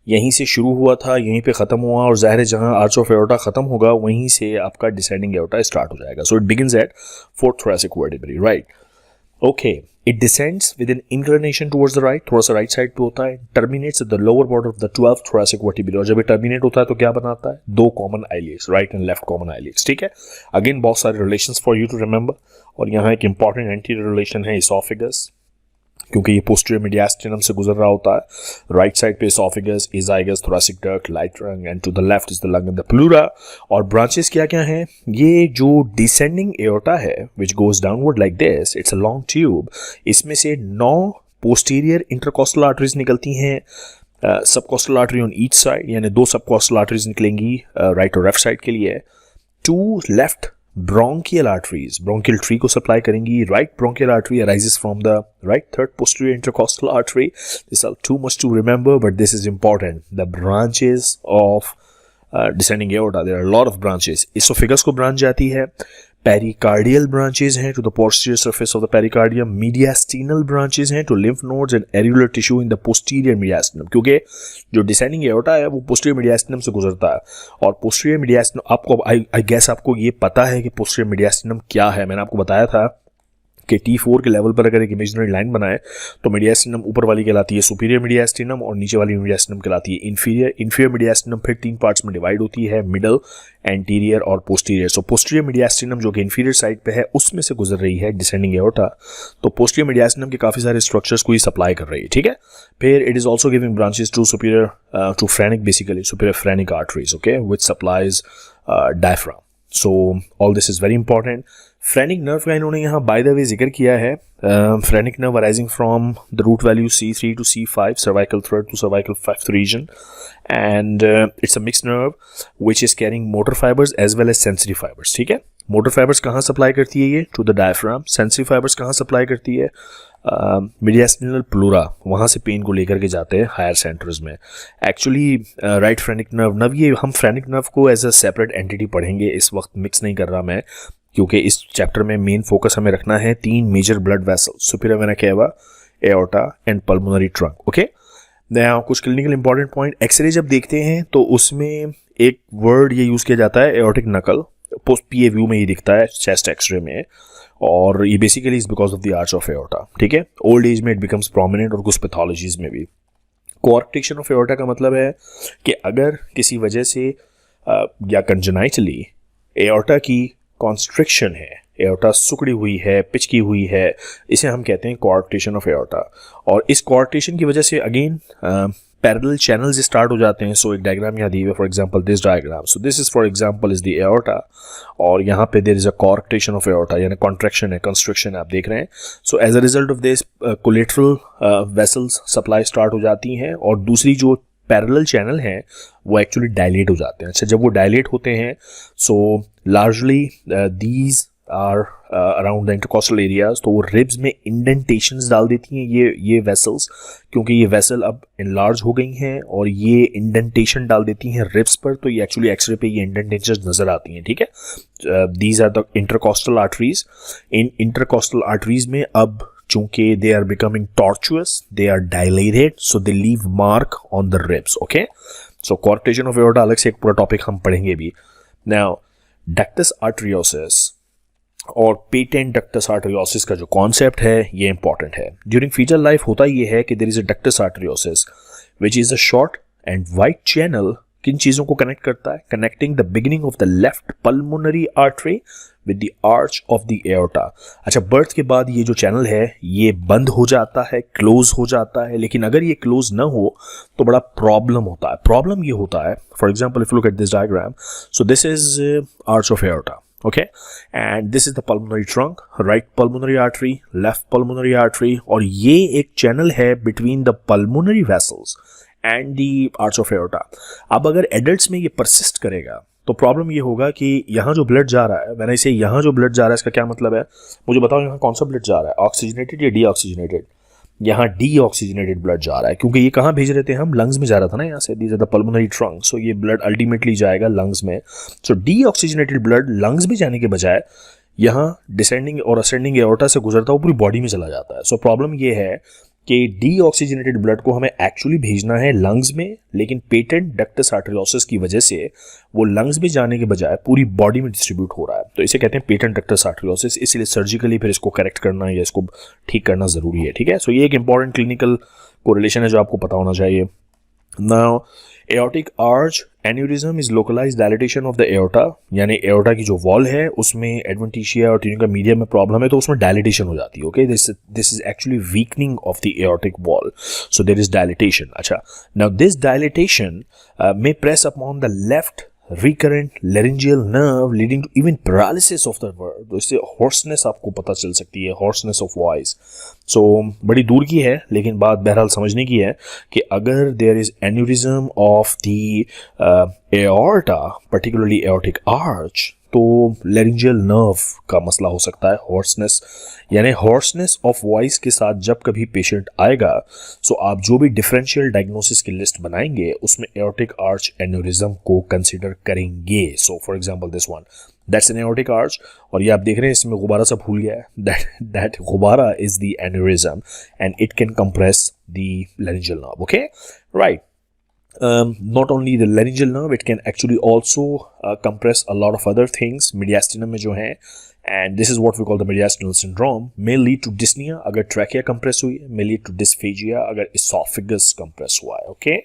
यहीं से शुरू हुआ था, यहीं पे ख़त्म हुआ, और ज़ाहिर है जहाँ आर्च ऑफ एओर्टा ख़त्म होगा वहीं से आपका डिसेंडिंग एओर्टा स्टार्ट हो जाएगा। So it begins at fourth thoracic vertebra, right. Okay, it descends with N inclination towards the right, थोड़ा सा राइट साइड पे होता है। Terminates at the lower border of the 12th thoracic vertebra, और जब ये टर्मिनेट होता है तो क्या बनाता है? 2 common iliacs, right and left common iliacs, ठीक है। अगेन बहुत सारे relations for you to remember, और यहाँ एक इंपॉर्टेंट एंटीरियर रिलेशन है इसोफेगस, क्योंकि ये पोस्टीरियर मीडियास्टिनम से गुजर रहा होता है। राइट साइड पे oesophagus, azygos, thoracic duct, light trunk, and to the left is the lung and the pleura. और ब्रांचेस क्या क्या हैं? ये जो डिसेंडिंग एओर्टा है which goes downward like this, it's a long tube. इसमें से 9 पोस्टीरियर इंटरकोस्टल आर्टरीज निकलती हैं, subcostal artery on each side, यानी 2 सबकोस्टल आर्टरीज निकलेंगी राइट और लेफ्ट साइड के लिए। 2 left bronchial arteries bronchial tree को सप्लाई करेंगी। right bronchial artery arises from the right third posterior intercostal artery. This is too much to remember, but this is important. The branches of descending aorta, there are a lot of branches. esophagus को branch जाती है, पेरिकार्डियल ब्रांचेज हैं to the posterior surface of the pericardium, mediastinal branches हैं टू लिम्फ नोड्स एंड एरिकुलर tissue in the posterior mediastinum, क्योंकि जो डिसेंडिंग एओर्टा है वो पोस्टीरियर मीडियास्टिनम से गुजरता है। और पोस्टीरियर मीडियास्टिनम, आपको आई गेस आपको ये पता है कि पोस्टीरियर मीडियास्टिनम क्या है। मैंने आपको बताया था कि T4 के लेवल पर अगर एक इमेजिनरी लाइन बनाए तो मीडियास्टिनम ऊपर वाली कहलाती है सुपीरियर मीडियास्टिनम और नीचे वाली मीडियास्टिनम कहलाती है इंफीरियर। इंफीरियर मीडियास्टिनम फिर 3 पार्ट्स में डिवाइड होती है, मिडल, एंटीरियर और पोस्टीरियर। सो पोस्टीरियर मीडियास्टिनम जो कि इंफीरियर साइड पे है उसमें से गुजर रही है डिसेंडिंग एओर्टा, तो पोस्टीरियर मीडियास्टिनम के काफ़ी सारे स्ट्रक्चर्स को ही सप्लाई कर रही है, ठीक है। फिर it is also giving branches to superior to phrenic, basically superior phrenic arteries, okay, which supplies diaphragm. So all this is very important. Phrenic nerve का इन्होंने यहाँ बाय द वे जिक्र किया है। Phrenic nerve arising from the root value C3 to C5, cervical third to cervical fifth region, and it's a mixed nerve which is carrying motor fibers as well as sensory fibers, ठीक है। मोटर फाइबर्स कहाँ सप्लाई करती है ये? To the diaphragm. Sensory fibres कहाँ सप्लाई करती है? मीडियास्टिनल प्लूरा, वहाँ से पेन को लेकर के जाते हैं हायर सेंटर्स में। एक्चुअली राइट फ्रेनिक नर्व, ये हम फ्रेनिक नर्व को एज अ सेपरेट एंटिटी पढ़ेंगे, इस वक्त मिक्स नहीं कर रहा मैं, क्योंकि इस चैप्टर में मेन फोकस हमें रखना है 3 major blood vessel, superior vena cava, aorta and pulmonary trunk, okay. यहाँ कुछ क्लिनिकल इंपॉर्टेंट पॉइंट, एक्सरे जब देखते हैं तो उसमें एक वर्ड ये यूज़ किया जाता है एओर्टिक नकल, पोस्ट PA व्यू में ये दिखता है चेस्ट एक्सरे में, और ये basically is because of the arch of aorta, ठीक है। ओल्ड एज में इट बिकम्स प्रोमिनेंट और कुछ पैथोलॉजीज में भी। कोआर्क्टेशन ऑफ एओर्टा का मतलब है कि अगर किसी वजह से या कंजेनाइटली एओर्टा की कॉन्स्ट्रिक्शन है, एओर्टा सुकड़ी हुई है, पिचकी हुई है, इसे हम कहते हैं कोआर्क्टेशन ऑफ एओर्टा। और इस कोआर्क्टेशन की वजह से अगेन पैरेलल चैनल्स स्टार्ट हो जाते हैं। सो एक डायग्राम यहाँ दी हुई है, for example this diagram, so this is for example is the aorta, और यहाँ पे there is a coarctation of aorta, यानी कॉन्ट्रैक्शन है, कंस्ट्रिक्शन आप देख रहे हैं। So as a result of this collateral vessels supply start हो जाती हैं, और दूसरी जो पैरेलल चैनल हैं वो एक्चुअली डायलेट हो जाते हैं। अच्छा, जब वो डायलेट होते हैं so largely these are around the intercostal areas, तो वो रिब्स में इंडेंटेशंस डाल देती हैं ये वेसल्स, क्योंकि ये वेसल अब इनलार्ज हो गई हैं और ये इंडेंटेशन डाल देती हैं रिब्स पर, तो ये एक्चुअली एक्सरे पे ये इंडेंटेशंस नजर आती हैं, ठीक है। These are the intercostal arteries. इन इंटरकोस्टल आर्टरीज में अब चूंकि they are becoming tortuous, they are dilated, so they leave mark on the ribs. Okay, so coarctation of aorta अलग से एक पूरा टॉपिक हम पढ़ेंगे भी. नाउ डक्टस आर्टरियोसिस और पेटेंट डक्टस आर्टरियोसिस का जो कॉन्सेप्ट है ये इंपॉर्टेंट है. ड्यूरिंग फीटल लाइफ होता ये है कि there is a ductus arteriosus which is a short and wide channel. किन चीज़ों को कनेक्ट करता है? Connecting the beginning of the left pulmonary artery with the arch of the aorta. अच्छा, बर्थ के बाद ये जो चैनल है ये बंद हो जाता है, क्लोज हो जाता है, लेकिन अगर ये क्लोज ना हो तो बड़ा प्रॉब्लम होता है. प्रॉब्लम ये होता है, for example if you look at this diagram, so this is arch of aorta. Okay, and this is the pulmonary trunk, right pulmonary artery, left pulmonary artery, और ये एक channel है between the pulmonary vessels and the arch of aorta. अब अगर adults में ये persist करेगा तो प्रॉब्लम ये होगा कि यहाँ जो ब्लड जा रहा है, मैंने इसे यहाँ जो ब्लड जा रहा है इसका क्या मतलब है? मुझे बताओ यहाँ कौन सा ब्लड जा रहा है, ऑक्सीजनेटेड या डीऑक्सीजनेटेड? यहाँ डीऑक्सीजनेटेड ब्लड जा रहा है, क्योंकि ये कहाँ भेज रहे थे हम? लंग्स में जा रहा था ना यहाँ से. These are the pulmonary trunk, so ये ब्लड अल्टीमेटली जाएगा लंग्स में. सो डीऑक्सीजनेटेड ब्लड लंग्स में जाने के बजाय यहाँ डिसेंडिंग और असेंडिंग एओर्टा से गुजरता हुआ पूरी बॉडी में चला जाता है. सो प्रॉब्लम ये है कि डीऑक्सीजनेटेड ब्लड को हमें एक्चुअली भेजना है लंग्स में, लेकिन पेटेंट डक्टस आर्टरियोसिस की वजह से वो लंग्स में जाने के बजाय पूरी बॉडी में डिस्ट्रीब्यूट हो रहा है. तो इसे कहते हैं पेटेंट डक्टस आर्टरियोसिस. इसलिए सर्जिकली फिर इसको करेक्ट करना या इसको ठीक करना ज़रूरी है. ठीक है, सो ये एक इंपॉर्टेंट क्लिनिकल कोरिलेशन है जो आपको पता होना चाहिए. Now aortic arch aneurysm is localised dilatation of the aorta, यानी एओर्टा की जो वॉल है उसमें एडवेंटिशिया और ट्यूनिका मीडिया में प्रॉब्लम है तो उसमें डायलेटेशन हो जाती है. Okay, this is actually weakening of the aortic wall, so there is dilatation. अच्छा, now this dilatation may press upon the left recurrent laryngeal nerve leading to even paralysis of the word. तो इससे hoarseness आपको पता चल सकती है, hoarseness of voice. So बड़ी दूर की है लेकिन बात बहरहाल समझने की है कि अगर there is aneurysm of the aorta, particularly aortic arch, तो लैरिंजियल नर्व का मसला हो सकता है, हॉर्सनेस. यानी हॉर्सनेस ऑफ वॉइस के साथ जब कभी पेशेंट आएगा, सो आप जो भी डिफरेंशियल डायग्नोसिस की लिस्ट बनाएंगे उसमें एओर्टिक आर्च एन्यूरिज्म को कंसीडर करेंगे. So for example this one, that's an aortic arch, और ये आप देख रहे हैं इसमें गुब्बारा सा फूल गया है. दैट गुब्बारा is the aneurysm and it can compress the laryngeal nerve. Okay, right. Not only the laryngeal nerve, it can actually also compress a lot of other things. Mediastinum में जो है, and this is what we call the mediastinal syndrome, may lead to dyspnea अगर trachea compress हुई है, may lead to dysphagia अगर esophagus compress हुआ है. Okay,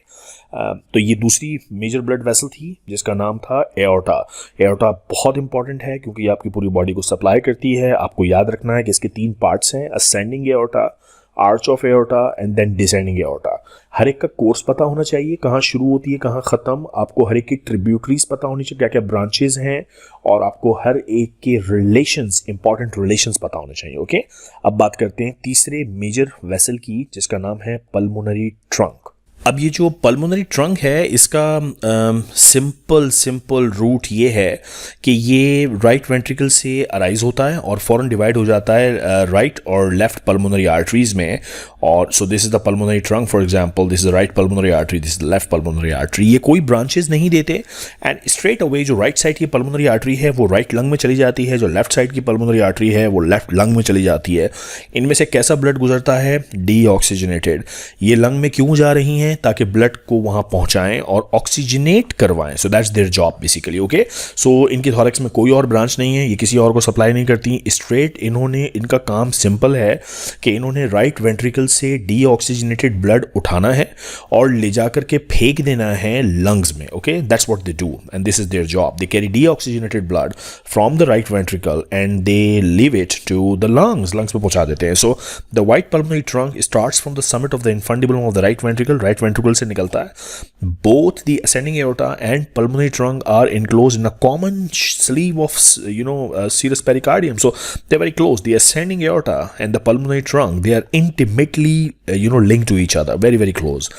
तो ये दूसरी मेजर ब्लड वेसल थी जिसका नाम था एओर्टा. एओर्टा बहुत इंपॉर्टेंट है क्योंकि ये आपकी पूरी बॉडी को सप्लाई करती है. आपको याद रखना है कि इसके 3 पार्ट्स हैं, ascending aorta, arch of aorta and then descending aorta. हर एक का कोर्स पता होना चाहिए, कहाँ शुरू होती है कहाँ ख़त्म. आपको हर एक की ट्रिब्यूटरीज पता होनी चाहिए, क्या क्या ब्रांचेज हैं, और आपको हर एक के रिलेशंस, इंपॉर्टेंट रिलेशंस पता होने चाहिए. ओके, अब बात करते हैं तीसरे मेजर वेसल की जिसका नाम है पल्मोनरी ट्रंक. अब ये जो पल्मोनरी ट्रंक है इसका सिंपल रूट ये है कि ये राइट वेंट्रिकल से अराइज होता है और फौरन डिवाइड हो जाता है राइट और लेफ्ट पल्मोनरी आर्टरीज में. और सो this is the pulmonary trunk, for example this is the right pulmonary artery, this is the left pulmonary artery. ये कोई ब्रांचेस नहीं देते एंड स्ट्रेट अवे जो राइट साइड की पल्मोनरी आर्टरी है वो राइट लंग में चली जाती है, जो लेफ्ट साइड की पल्मोनरी आर्टरी है वो लेफ्ट लंग में चली जाती है. इनमें से कैसा ब्लड गुजरता है? डीऑक्सीजनेटेड. ये लंग में क्यों जा रही हैं? ताकि ब्लड को वहां पहुंचाएं और ऑक्सीजनेट करवाएं. So that's their job basically. Okay, so इनकी थॉरैक्स में कोई और ब्रांच नहीं है, ये किसी और को सप्लाई नहीं करती. स्ट्रेट इनका काम सिंपल है कि इन्होंने राइट वेंट्रिकल से डीऑक्सीजनेटेड ब्लड उठाना है और ले जाकर के फेंक देना है लंग्स में. Okay, that's what they do and this is their job. They carry deoxygenated blood from the right ventricle and they leave it to the lungs में पहुंचा देते हैं. So the white pulmonary trunk starts from the summit of the infundibulum of the right ventricle से निकलता है. Both the ascending aorta and pulmonary trunk are enclosed in a common sleeve of serous pericardium. So they're very close. The ascending aorta and the pulmonary trunk, they are intimately linked to each other, very very close.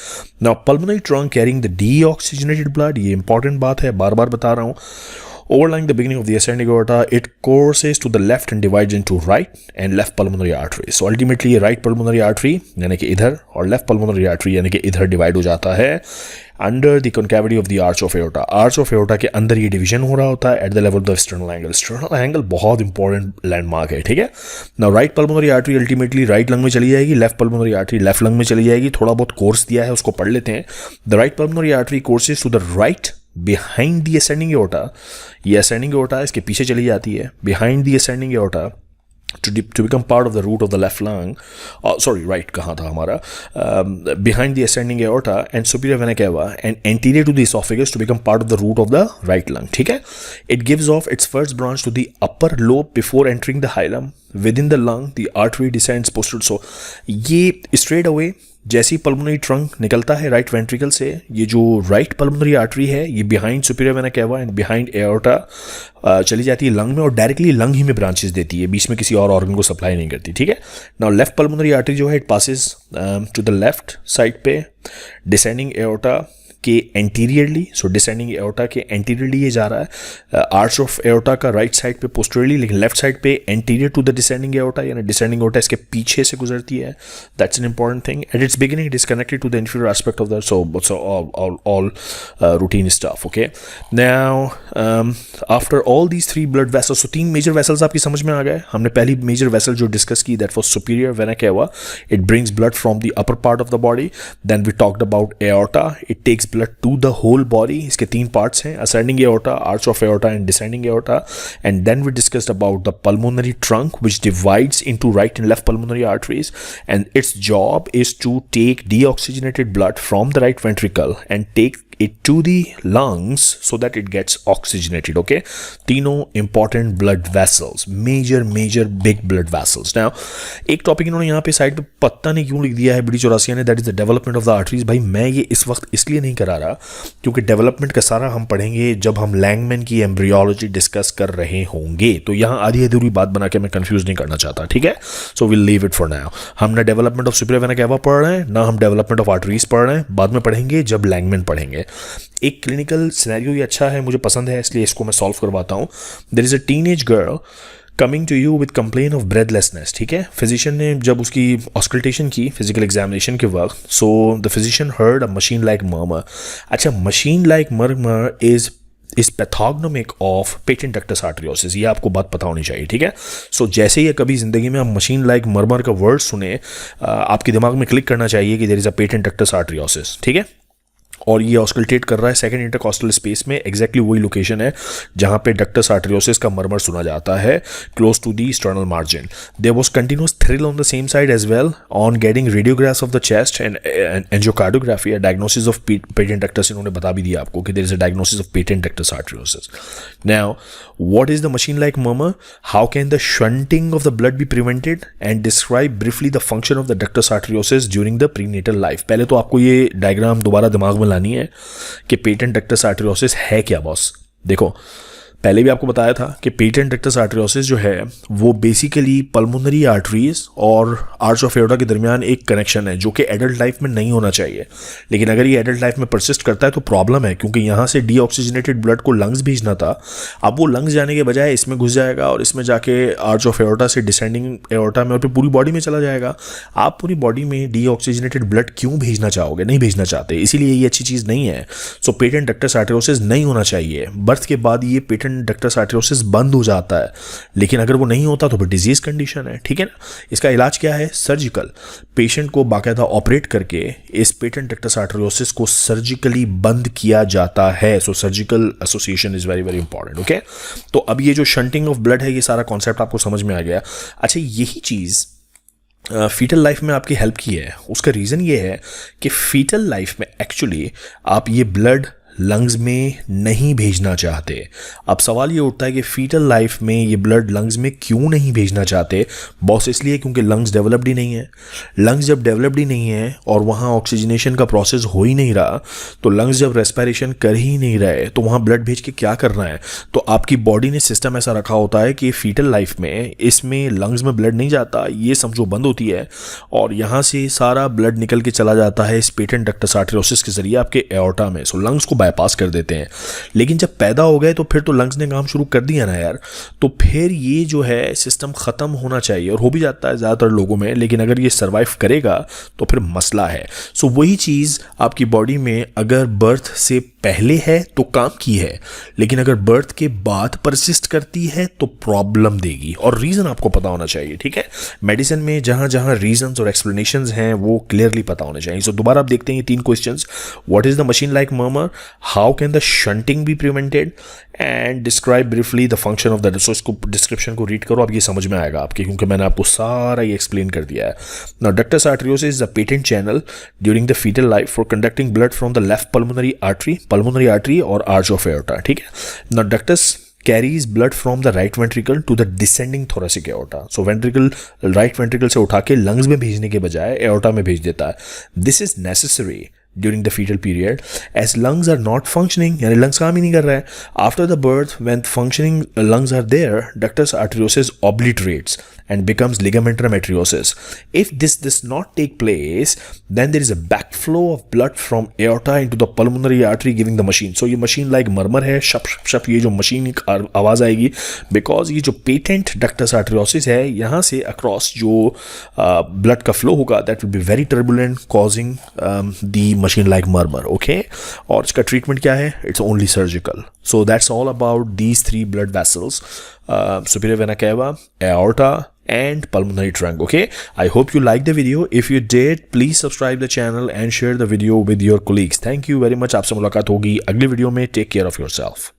Now pulmonary trunk carrying the deoxygenated blood, ये important बात है, बार बार बता रहा हूँ. Overlying the beginning of the ascending aorta, it courses to the left and divides into right and left pulmonary artery. So ultimately ये right pulmonary artery यानी कि इधर और left pulmonary artery यानी कि इधर डिवाइड हो जाता है under the concavity of the arch of aorta. Arch of aorta के अंदर ये डिवीजन हो रहा होता है at the level of the sternal angle. Sternal angle बहुत इंपॉर्टेंट लैंडमार्क है, ठीक है. Now right pulmonary artery ultimately right lung में चली जाएगी, left pulmonary artery left lung में चली जाएगी. थोड़ा बहुत कोर्स दिया है उसको पढ़ लेते हैं. The right pulmonary artery courses to the right behind the ascending aorta. ये ascending aorta इसके पीछे चली जाती है. Behind the ascending aorta to become part of the root of the left lung, right कहाँ था हमारा, behind the ascending aorta and superior vena cava and anterior to the esophagus to become part of the root of the right lung, ठीक है. It gives off its first branch to the upper lobe before entering the hilum. Within the lung, the artery descends posterior. So ये straight away जैसी पल्मोनरी ट्रंक निकलता है राइट वेंट्रिकल से, ये जो राइट पल्मोनरी आर्टरी है ये behind superior vena cava and behind aorta चली जाती है लंग में और डायरेक्टली लंग ही में ब्रांचेस देती है, बीच में किसी और ऑर्गन को सप्लाई नहीं करती, ठीक है. नाउ लेफ्ट पल्मोनरी आर्टरी जो है it passes to the left side पे डिसेंडिंग एओर्टा के एंटीरियरली. सो डिसेंडिंग एओर्टा के एंटीरियरली ये जा रहा है, आर्च ऑफ एओर्टा का राइट साइड पे पोस्टीरियरली, लेकिन लेफ्ट साइड पे anterior to the descending aorta यानी डिसेंडिंग एओर्टा इसके पीछे से गुजरती है. That's an important thing. At its beginning it is connected to the inferior aspect of the, so all routine stuff. Okay, now after all these three blood vessels, so तीन मेजर वेसल्स आपकी समझ में आ गए. हमने पहली मेजर वेसल जो डिस्कस की that was superior vena cava. It brings blood from the upper part of the body. Then we talked about aorta. It takes blood to the whole body. इसके तीन parts हैं, ascending aorta, arch of aorta and descending aorta. And then we discussed about the pulmonary trunk which divides into right and left pulmonary arteries, and its job is to take deoxygenated blood from the right ventricle and take it to the lungs so that it gets oxygenated. Okay, तीनों important blood vessels, major big blood vessels. Now एक टॉपिक इन्होंने यहाँ पे साइड पे पता नहीं क्यों लिख दिया है बीडी चौरासिया ने, that is the development of the arteries. भाई मैं ये इस वक्त इसलिए नहीं करा रहा क्योंकि डेवलपमेंट का सारा हम पढ़ेंगे जब हम लैंगमैन की एम्ब्रियोलॉजी डिस्कस कर रहे होंगे, तो यहाँ आधी अधूरी बात बना के मैं कंफ्यूज नहीं करना चाहता, ठीक है. So will leave it for now. हम ना development of superior vena cava पढ़ रहे हैं, ना हम डेवलपमेंट ऑफ आर्टरीज पढ़ रहे हैं, बाद में पढ़ेंगे जब लैंगमैन पढ़ेंगे. एक क्लिनिकल सिनेरियो ये अच्छा है, मुझे पसंद है, इसलिए इसको मैं सॉल्व करवाता हूँ. There is a teenage girl coming to you with complain of breathlessness, ठीक है. फिजिशियन ने जब उसकी ऑस्कल्टेशन की फिजिकल एग्जामिनेशन के वक्त, so the physician heard a machine like murmur. अच्छा, machine like murmur is pathognomonic of patent ductus arteriosus. ये आपको बात पता होनी चाहिए, ठीक है. सो जैसे ही कभी जिंदगी में आप मशीन लाइक मर्मर का वर्ड सुने, आपके दिमाग में क्लिक करना चाहिए कि there is a patent ductus arteriosus, ठीक है. और ये ऑस्कल्टेट कर रहा है सेकंड इंटरकॉस्टल स्पेस में, एग्जैक्टली वही लोकेशन है जहां पे डक्टस आर्टरियोसिस का मर्मर सुना जाता है, close to the sternal margin. There was continuous thrill on the same side as well on getting radiographs of the chest and angiocardiography. A diagnosis of patent ductus इन्होंने बता भी दिया आपको कि there is a diagnosis of patent ductus arteriosus. Now what is the machine like murmur, how can the shunting of the blood be prevented, and describe briefly the function of the ductus आर्टरियोसिस during the prenatal life. पहले तो आपको ये डायग्राम दोबारा दिमाग में लानी है कि पेटेंट डक्टस आर्टरियोसिस है क्या बॉस. देखो, पहले भी आपको बताया था कि पेटेंट डक्टस आर्टरियोसिस जो है वो बेसिकली पल्मोनरी आर्टरीज और आर्च ऑफ एओर्टा के दरमियान एक कनेक्शन है जो कि एडल्ट लाइफ में नहीं होना चाहिए, लेकिन अगर ये एडल्ट लाइफ में परसिस्ट करता है तो प्रॉब्लम है, क्योंकि यहाँ से डीऑक्सीजनेटेड ब्लड को लंग्स भेजना था, अब वो लंग्स जाने के बजाय इसमें घुस जाएगा और इसमें जाके आर्च ऑफ एओर्टा से डिसेंडिंग एओर्टा में और फिर पूरी बॉडी में चला जाएगा. आप पूरी बॉडी में डीऑक्सीजनेटेड ब्लड क्यों भेजना चाहोगे? नहीं भेजना चाहते, इसीलिए ये अच्छी चीज़ नहीं है. सो पेटेंट डक्टस आर्टरियोसिस नहीं होना चाहिए. बर्थ के बाद ये पेटेंट डक्टस आर्टरियोसिस बंद हो जाता है, लेकिन अगर वो नहीं होता तो फिर डिजीज कंडीशन है, ठीक है ना. इसका इलाज क्या है? सर्जिकल. पेशेंट को बाकायदा ऑपरेट करके इस पेटेंट डक्टस आर्टरियोसिस को सर्जिकली बंद किया जाता है. So surgical association is very very important. Okay, तो अब ये जो शंटिंग ऑफ ब्लड है, ये सारा कॉन्सेप्ट आपको समझ में आ गया. अच्छा, यही चीज़ फीटल लाइफ में आपकी हेल्प की है. उसका रीज़न ये है कि फीटल लाइफ में एक्चुअली आप ये ब्लड लंग्स में नहीं भेजना चाहते. अब सवाल ये उठता है कि फीटल लाइफ में ये ब्लड लंग्स में क्यों नहीं भेजना चाहते? बॉस इसलिए क्योंकि लंग्स डेवलप्ड ही नहीं है. लंग्स जब डेवलप्ड ही नहीं है और वहाँ ऑक्सीजनेशन का प्रोसेस हो ही नहीं रहा, तो लंग्स जब रेस्पिरेशन कर ही नहीं रहे तो वहाँ ब्लड भेज के क्या करना है? तो आपकी बॉडी ने सिस्टम ऐसा रखा होता है कि फीटल लाइफ में इसमें लंग्स में ब्लड नहीं जाता, ये समझो बंद होती है और यहाँ से सारा ब्लड निकल के चला जाता है इस पेटेंट डक्टस आर्टरियोसिस के जरिए आपके एओर्टा में. सो लंग्स को बाईपास कर देते हैं। लेकिन जब पैदा हो गए तो फिर तो लंग्स ने काम शुरू कर दिया ना यार, तो फिर ये जो है सिस्टम ख़त्म होना चाहिए, और हो भी जाता है ज़्यादातर लोगों में, लेकिन अगर ये सर्वाइव करेगा तो फिर मसला है। सो वही चीज़ आपकी बॉडी में अगर बर्थ से पहले है तो काम की है, लेकिन अगर बर्थ के बाद परसिस्ट करती है तो प्रॉब्लम देगी, और रीज़न आपको पता होना चाहिए, ठीक है। मेडिसिन में जहाँ जहाँ रीजंस और एक्सप्लेनेशंस हैं वो क्लियरली पता होने चाहिए। सो दोबारा आप देखते हैं ये 3 questions, what is the machine like murmur, how can the shunting be prevented, and describe briefly the function of the. सो इसको डिस्क्रिप्शन को रीड करो, अब ये समझ में आएगा आपके, क्योंकि मैंने आपको सारा ये एक्सप्लेन कर दिया है। Now ductus arteriosus is a patent channel during the fetal life for conducting blood from the left pulmonary artery और आर्च ऑफ एओर्टा, ठीक है। Now ductus carries blood from the right ventricle to the descending thoracic aorta. So ventricle, right ventricle से उठा के lungs में भेजने के बजाय aorta में भेज देता है. This is necessary during the fetal period as lungs are not functioning, यानी lungs काम ही नहीं कर रहा है. After the birth, when functioning lungs are there, ductus arteriosus obliterates and becomes ligamentum arteriosus. If this does not take place, then there is a backflow of blood from aorta into the pulmonary artery giving the machine. So ये machine like murmur है, शप शप शप ये जो मशीन आवाज़ आएगी, because ये जो पेटेंट ductus arteriosus है, यहाँ से across जो blood का flow होगा, that will be very turbulent, causing the machine like murmur, okay? और इसका treatment क्या है? It's only surgical. So that's all about these 3 blood vessels, superior vena cava, aorta, and pulmonary trunk. Okay, I hope you liked the video. If you did, please subscribe the channel and share the video with your colleagues. Thank you very much. आपसे मुलाकात होगी अगली वीडियो में. Take care of yourself.